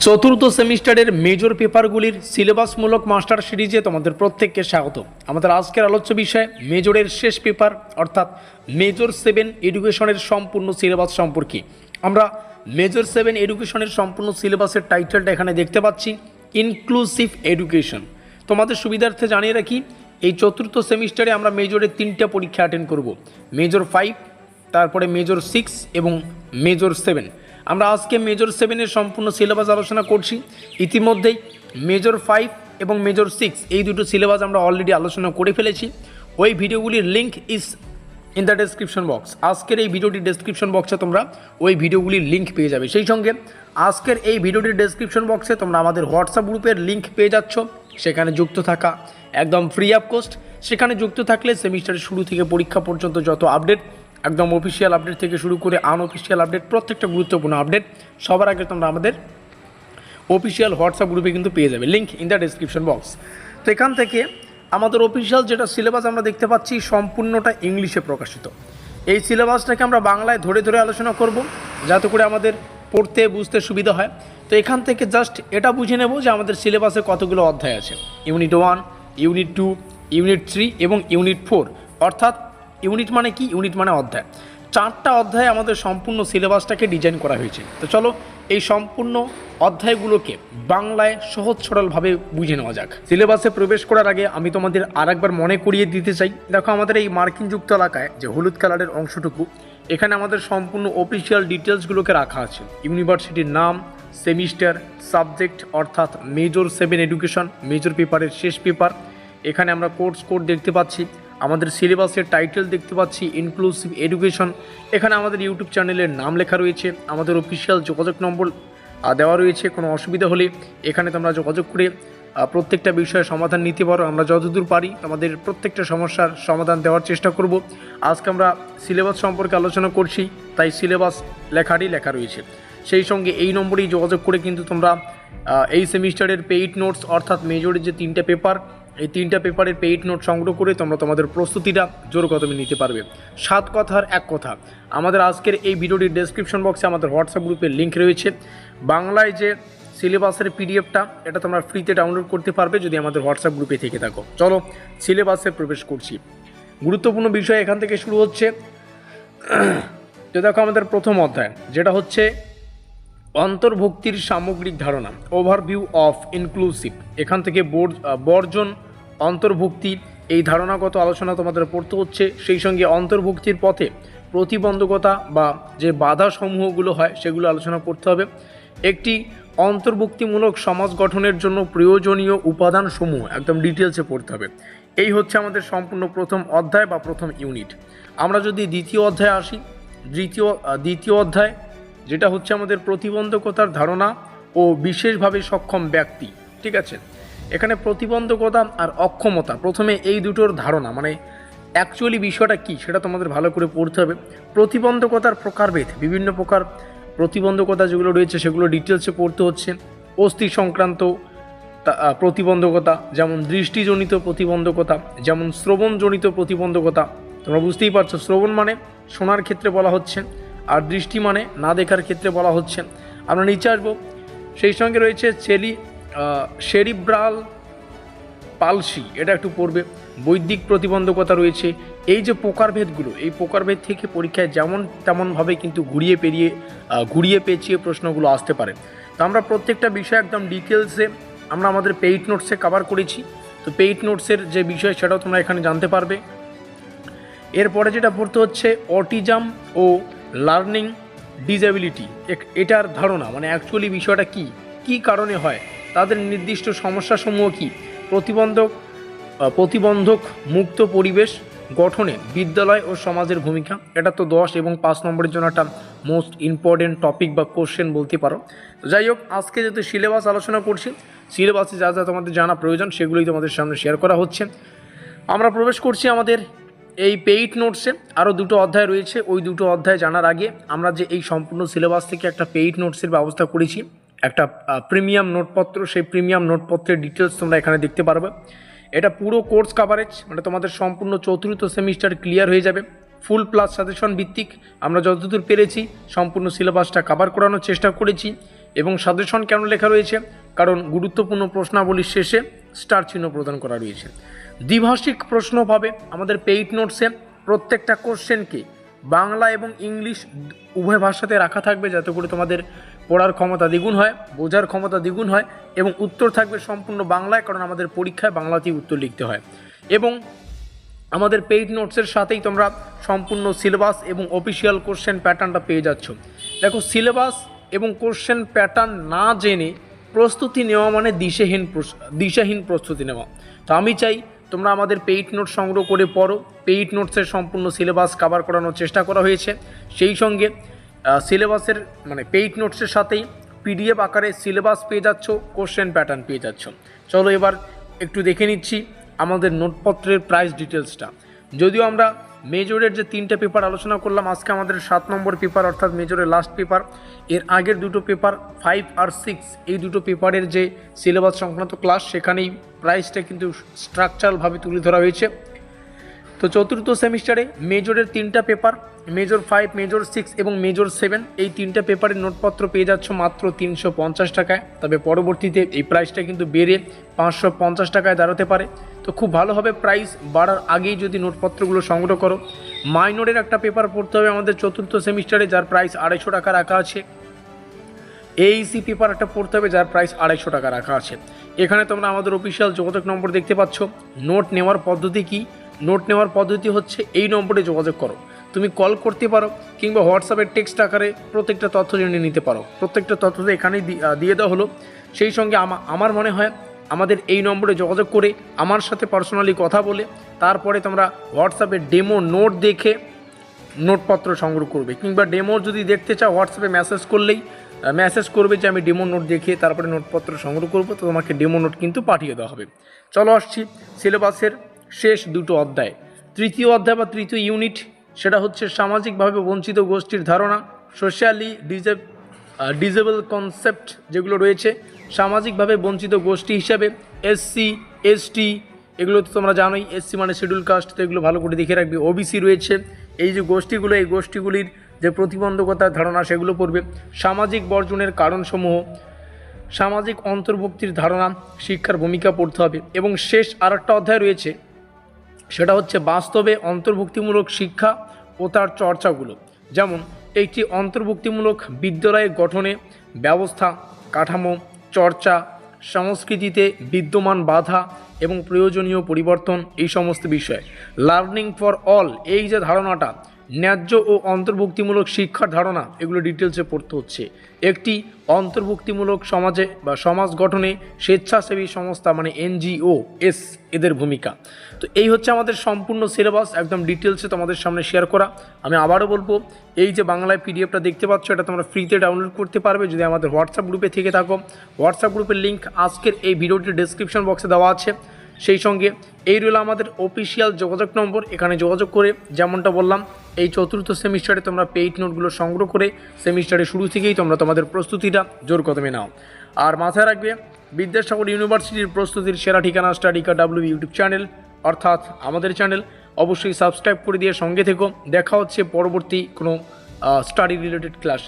চতুর্থ সেমিস্টারের major পেপারগুলির সিলেবাসমূলক master সিরিজে তোমাদের প্রত্যেককে স্বাগত। আমাদের আজকের আলোচ্য বিষয় মেজরের শেষ পেপার অর্থাৎ মেজর 7 এডুকেশনের সম্পূর্ণ সিলেবাস সম্পর্কে। আমরা মেজর 7 এডুকেশনের সম্পূর্ণ সিলেবাসের টাইটেলটা এখানে দেখতে পাচ্ছি, ইনক্লুসিভ এডুকেশন। তোমাদের সুবিধার্থে জানিয়ে রাখি, এই চতুর্থ সেমিস্টারে আমরা মেজরের 3টা পরীক্ষা অ্যাটেন্ড করব, মেজর 5, তারপরে মেজর 6 এবং মেজর 7। আমরা আজকে মেজর 7-এর সম্পূর্ণ সিলেবাস আলোচনা করছি। ইতিমধ্যেই মেজর 5 এবং মেজর 6 এই দুটো সিলেবাস আমরা অলরেডি আলোচনা করে ফেলেছি। ওই ভিডিওগুলির link is in the description box. আজকের এই ভিডিওটির ডেসক্রিপশন বক্সে তোমরা ওই ভিডিওগুলির লিঙ্ক পেয়ে যাবে। সেই সঙ্গে আজকের এই ভিডিওটির ডেসক্রিপশন বক্সে তোমরা আমাদের হোয়াটসঅ্যাপ গ্রুপের লিঙ্ক পেয়ে যাচ্ছ। সেখানে যুক্ত থাকা একদম ফ্রি অফ কোস্ট। সেখানে যুক্ত থাকলে সেমিস্টারের শুরু থেকে পরীক্ষা পর্যন্ত যত আপডেট, একদম অফিসিয়াল আপডেট থেকে শুরু করে আনঅফিসিয়াল আপডেট, প্রত্যেকটা গুরুত্বপূর্ণ আপডেট সবার আগে তোমরা আমাদের অফিসিয়াল হোয়াটসঅ্যাপ গ্রুপে কিন্তু পেয়ে যাবে, link in the description box. তো এখান থেকে আমাদের অফিসিয়াল যেটা সিলেবাস আমরা দেখতে পাচ্ছি সম্পূর্ণটা ইংলিশে প্রকাশিত। এই সিলেবাসটাকে আমরা বাংলায় ধরে ধরে আলোচনা করব যাতে করে আমাদের পড়তে বুঝতে সুবিধা হয়। তো এখান থেকে জাস্ট এটা বুঝে নেব যে আমাদের সিলেবাসে কতগুলো অধ্যায় আছে। ইউনিট 1, ইউনিট 2, ইউনিট 3 এবং ইউনিট 4। অর্থাৎ ইউনিট মানে কি? ইউনিট মানে অধ্যায়। 4টা অধ্যায়ে আমাদের সম্পূর্ণ সিলেবাসটাকে ডিজাইন করা হয়েছে। তো চলো এই সম্পূর্ণ অধ্যায়গুলোকে বাংলায় সহজ সরলভাবে বুঝে নেওয়া যাক। সিলেবাসে প্রবেশ করার আগে আমি তোমাদের আরেকবার মনে করিয়ে দিতে চাই, দেখো আমাদের এই মার্কিনযুক্ত এলাকায় যে হলুদ কালারের অংশটুকু, এখানে আমাদের সম্পূর্ণ অফিসিয়াল ডিটেলসগুলোকে রাখা আছে। ইউনিভার্সিটির নাম, সেমিস্টার, সাবজেক্ট অর্থাৎ মেজর 7 এডুকেশন, মেজর পেপারের শেষ পেপার। এখানে আমরা কোর্স কোড দেখতে পাচ্ছি, আমাদের সিলেবাসের টাইটেল দেখতে পাচ্ছি ইনক্লুসিভ এডুকেশন। এখানে আমাদের ইউটিউব চ্যানেলের নাম লেখা রয়েছে, আমাদের অফিসিয়াল যোগাযোগ নম্বর দেওয়া রয়েছে। কোনো অসুবিধা হলে এখানে তোমরা যোগাযোগ করে প্রত্যেকটা বিষয়ের সমাধান নিতে পারো। আমরা যতদূর পারি আমাদের প্রত্যেকটা সমস্যার সমাধান দেওয়ার চেষ্টা করব। আজকে আমরা সিলেবাস সম্পর্কে আলোচনা করছি, তাই সিলেবাস লেখারই লেখা রয়েছে। সেই সঙ্গে এই নম্বরেই যোগাযোগ করে কিন্তু তোমরা এই সেমিস্টারের পেইড নোটস অর্থাৎ মেজরের যে 3টে পেপার, এই 3টা পেপারের পেইড নোট সংগ্রহ করে তোমরা তোমাদের প্রস্তুতিটা জোর কদমে নিতে পারবে। 7 কথার এক কথা, আমাদের আজকের এই ভিডিওটির ডেসক্রিপশন বক্সে আমাদের হোয়াটসঅ্যাপ গ্রুপের লিঙ্ক রয়েছে। বাংলায় যে সিলেবাসের পিডিএফটা, এটা তোমরা ফ্রিতে ডাউনলোড করতে পারবে যদি আমাদের হোয়াটসঅ্যাপ গ্রুপে থেকে থাকো। চলো সিলেবাসে প্রবেশ করছি। গুরুত্বপূর্ণ বিষয় এখান থেকে শুরু হচ্ছে। তো দেখো আমাদের প্রথম অধ্যায় যেটা হচ্ছে অন্তর্ভুক্তির সামগ্রিক ধারণা, ওভারভিউ অফ ইনক্লুসিভ। এখান থেকে বর্জন, অন্তর্ভুক্তি, এই ধারণাগত আলোচনা তোমাদের পড়তে হচ্ছে। সেই সঙ্গে অন্তর্ভুক্তির পথে প্রতিবন্ধকতা বা যে বাধা সমূহগুলো হয় সেগুলো আলোচনা করতে হবে। একটি অন্তর্ভুক্তিমূলক সমাজ গঠনের জন্য প্রয়োজনীয় উপাদান সমূহ একদম ডিটেলসে পড়তে হবে। এই হচ্ছে আমাদের সম্পূর্ণ প্রথম অধ্যায় বা প্রথম ইউনিট। আমরা যদি দ্বিতীয় অধ্যায়ে আসি, দ্বিতীয় অধ্যায় যেটা হচ্ছে আমাদের প্রতিবন্ধকতার ধারণা ও বিশেষভাবে সক্ষম ব্যক্তি। ঠিক আছে, এখানে প্রতিবন্ধকতা আর অক্ষমতা, প্রথমে এই দুটোর ধারণা মানে অ্যাকচুয়ালি বিষয়টা কী সেটা তোমাদের ভালো করে পড়তে হবে। প্রতিবন্ধকতার প্রকারভেদ, বিভিন্ন প্রকার প্রতিবন্ধকতা যেগুলো রয়েছে সেগুলো ডিটেলসে পড়তে হচ্ছে। অস্থি সংক্রান্ত প্রতিবন্ধকতা, যেমন দৃষ্টিজনিত প্রতিবন্ধকতা, যেমন শ্রবণজনিত প্রতিবন্ধকতা। তোমরা বুঝতেই পারছো, শ্রবণ মানে শোনার ক্ষেত্রে বলা হচ্ছে, আর দৃষ্টি মানে না দেখার ক্ষেত্রে বলা হচ্ছে। আমরা নিচে আসবো। সেই সঙ্গে রয়েছে সেরিব্রাল পালসি, এটা একটু পড়বে। বৈদিক প্রতিবন্ধকতা রয়েছে। এই যে প্রকারভেদগুলো, এই প্রকারভেদ থেকে পরীক্ষায় যেমন তেমনভাবে কিন্তু ঘুরিয়ে পেঁচিয়ে প্রশ্নগুলো আসতে পারে। তো আমরা প্রত্যেকটা বিষয় একদম ডিটেলসে আমরা আমাদের পেইড নোটসে কভার করেছি। তো পেইড নোটসের যে বিষয় সেটাও তোমরা এখানে জানতে পারবে। এরপরে যেটা পড়তে হচ্ছে অটিজম ও লার্নিং ডিসএবিলিটি, এটার ধারণা মানে অ্যাকচুয়ালি বিষয়টা কী কারণে হয়, তাদের নির্দিষ্ট সমস্যাসমূহ কী, প্রতিবন্ধক মুক্ত পরিবেশ গঠনে বিদ্যালয় ও সমাজের ভূমিকা। এটা তো 10 এবং 5 নম্বরের জন্য একটা মোস্ট ইম্পর্টেন্ট টপিক বা কোশ্চেন বলতে পারো। তো যাই হোক, আজকে যেহেতু সিলেবাস আলোচনা করছি, সিলেবাসে যা যা তোমাদের জানা প্রয়োজন সেগুলোই তোমাদের সামনে শেয়ার করা হচ্ছে। আমরা প্রবেশ করছি আমাদের এই পেইড নোটসে। আরও 2টো অধ্যায় রয়েছে, ওই 2টো অধ্যায় জানার আগে আমরা যে এই সম্পূর্ণ সিলেবাস থেকে একটা পেইড নোটসের ব্যবস্থা করেছি, একটা প্রিমিয়াম নোটপত্র, সেই প্রিমিয়াম নোটপত্রের ডিটেলস তোমরা এখানে দেখতে পারবে। এটা পুরো কোর্স কাভারেজ, মানে তোমাদের সম্পূর্ণ চতুর্থ সেমিস্টার ক্লিয়ার হয়ে যাবে। ফুল প্লাস সাজেশন ভিত্তিক আমরা যতদূর পেরেছি সম্পূর্ণ সিলেবাসটা কভার করানোর চেষ্টা করেছি। এবং সাজেশন কেন লেখা রয়েছে, কারণ গুরুত্বপূর্ণ প্রশ্নাবলীর শেষে স্টার চিহ্ন প্রদান করা রয়েছে। দ্বিভাষিক প্রশ্ন পাবে আমাদের পেইড নোটসে। প্রত্যেকটা কোশ্চেনকে বাংলা এবং ইংলিশ উভয় ভাষাতে রাখা থাকবে, যাতে করে তোমাদের পড়ার ক্ষমতা দ্বিগুণ হয়, বোঝার ক্ষমতা দ্বিগুণ হয়, এবং উত্তর থাকবে সম্পূর্ণ বাংলায়, কারণ আমাদের পরীক্ষায় বাংলাতেই উত্তর লিখতে হয়। এবং আমাদের পেইড নোটসের সাথেই তোমরা সম্পূর্ণ সিলেবাস এবং অফিসিয়াল কোশ্চেন প্যাটার্নটা পেয়ে যাচ্ছ। দেখো, সিলেবাস এবং কোশ্চেন প্যাটার্ন না জেনে প্রস্তুতি নেওয়া মানে দিশাহীন প্রস্তুতি নেওয়া। তো আমি চাই তোমরা আমাদের পেইড নোট সংগ্রহ করে পড়ো। পেইড নোটসের সম্পূর্ণ সিলেবাস কভার করানোর চেষ্টা করা হয়েছে, সেই সঙ্গে সিলেবাসের মানে পেইড নোটসের সাথেই পিডিএফ আকারে সিলেবাস পেয়ে যাচ্ছ, কোশ্চেন প্যাটার্ন পেয়ে যাচ্ছ। চলো এবার একটু দেখে নিচ্ছি আমাদের নোটপত্রের প্রাইস ডিটেলসটা। যদিও আমরা মেজরের যে 3টে পেপার আলোচনা করলাম, আজকে আমাদের 7 নম্বর পেপার অর্থাৎ মেজরের লাস্ট পেপার। এর আগের দুটো পেপার 5 আর 6, এই দুটো পেপারের যে সিলেবাস সংক্রান্ত ক্লাস, সেখানেই প্রাইসটা কিন্তু স্ট্রাকচারালভাবে তুলে ধরা হয়েছে। তো চতুর্থ সেমিস্টারে মেজরের 3টা পেপার, মেজর 5, মেজর 6 এবং মেজর 7, এই 3টে পেপারের নোটপত্র পেয়ে যাচ্ছ মাত্র 350 টাকায়। তবে পরবর্তীতে এই প্রাইসটা কিন্তু বেড়ে 550 টাকায় দাঁড়াতে পারে। তো খুব ভালো হবে প্রাইস বাড়ার আগেই যদি নোটপত্রগুলো সংগ্রহ করো। মাইনরের একটা পেপার পড়তে হবে আমাদের চতুর্থ সেমিস্টারে, যার প্রাইস 250 টাকা রাখা আছে। এইসি পেপার একটা পড়তে হবে, যার প্রাইস 250 টাকা রাখা আছে। এখানে তোমরা আমাদের অফিসিয়াল যোগাযোগ নম্বর দেখতে পাচ্ছ। নোট নেওয়ার পদ্ধতি কি? নোট নেওয়ার পদ্ধতি হচ্ছে এই নম্বরে যোগাযোগ করো। তুমি কল করতে পারো কিংবা হোয়াটসঅ্যাপে টেক্সট আকারে প্রত্যেকটা তথ্য জেনে নিতে পারো। প্রত্যেকটা তথ্য তো এখানেই দিয়ে দেওয়া হলো। সেই সঙ্গে আমার মনে হয় আমাদের এই নম্বরে যোগাযোগ করে আমার সাথে পার্সোনালি কথা বলে তারপরে তোমরা হোয়াটসঅ্যাপে ডেমো নোট দেখে নোটপত্র সংগ্রহ করবে, কিংবা ডেমো যদি দেখতে চাও হোয়াটসঅ্যাপে মেসেজ করবে যে আমি ডেমো নোট দেখে তারপরে নোটপত্র সংগ্রহ করবো, তো তোমাকে ডেমো নোট কিন্তু পাঠিয়ে দেওয়া হবে। চলো আসছি সিলেবাসের শেষ দুটো অধ্যায়। তৃতীয় অধ্যায় বা তৃতীয় ইউনিট, সেটা হচ্ছে সামাজিকভাবে বঞ্চিত গোষ্ঠীর ধারণা, সোশ্যালি ডিজেবল কনসেপ্ট যেগুলো রয়েছে। সামাজিকভাবে বঞ্চিত গোষ্ঠী হিসাবে এসসি, এসটি, এগুলো তো তোমরা জানোই। এসসি মানে শিডিউল কাস্ট, তো এগুলো ভালো করে দেখে রাখবে। ওবিসি রয়েছে। এই যে গোষ্ঠীগুলো, এই গোষ্ঠীগুলির যে প্রতিবন্ধকতার ধারণা সেগুলো পড়বে। সামাজিক বর্জনের কারণসমূহ, সামাজিক অন্তর্ভুক্তির ধারণা, শিক্ষার ভূমিকা পড়তে হবে। এবং শেষ আরেকটা অধ্যায় রয়েছে, সেটা হচ্ছে বাস্তবে অন্তর্ভুক্তিমূলক শিক্ষা ও তার চর্চাগুলো। যেমন একটি অন্তর্ভুক্তিমূলক বিদ্যালয়ের গঠনে ব্যবস্থা, কাঠামো, চর্চা, সংস্কৃতিতে বিদ্যমান বাধা এবং প্রয়োজনীয় পরিবর্তন, এই সমস্ত বিষয়। লার্নিং ফর অল, এই যে ধারণাটা, ন্যায্য ও অন্তর্ভুক্তিমূলক শিক্ষার ধারণা, এগুলো ডিটেলসে পড়তে হচ্ছে। একটি অন্তর্ভুক্তিমূলক সমাজে বা সমাজ গঠনে স্বেচ্ছাসেবী সংস্থা মানে এনজিও এদের ভূমিকা। তো এই হচ্ছে আমাদের সম্পূর্ণ সিলেবাস, একদম ডিটেলসে তোমাদের সামনে শেয়ার করা। আমি আবারও বলবো, এই যে বাংলায় পিডিএফটা দেখতে পাচ্ছ, এটা তোমরা ফ্রিতে ডাউনলোড করতে পারবে যদি আমাদের হোয়াটসঅ্যাপ গ্রুপে থেকে থাকো। হোয়াটসঅ্যাপ গ্রুপের লিঙ্ক আজকের এই ভিডিওটির ডেসক্রিপশন বক্সে দেওয়া আছে। সেই সঙ্গে এই রইল আমাদের অফিসিয়াল যোগাযোগ নম্বর, এখানে যোগাযোগ করে যেমনটা বললাম, এই চতুর্থ সেমিস্টারে তোমরা পেইড নোটগুলো সংগ্রহ করে সেমিস্টারের শুরু থেকেই তোমরা তোমাদের প্রস্তুতিটা জোর কদমে নাও। আর মাথায় রাখবে, বিদ্যাসাগর ইউনিভার্সিটির প্রস্তুতির সেরা ঠিকানা স্টাডিকা ডাব্লিউ ইউটিউব চ্যানেল, অর্থাৎ আমাদের চ্যানেল। অবশ্যই সাবস্ক্রাইব করে দিয়ে সঙ্গে থেকো। দেখা হচ্ছে পরবর্তী কোনো স্টাডি রিলেটেড ক্লাসে।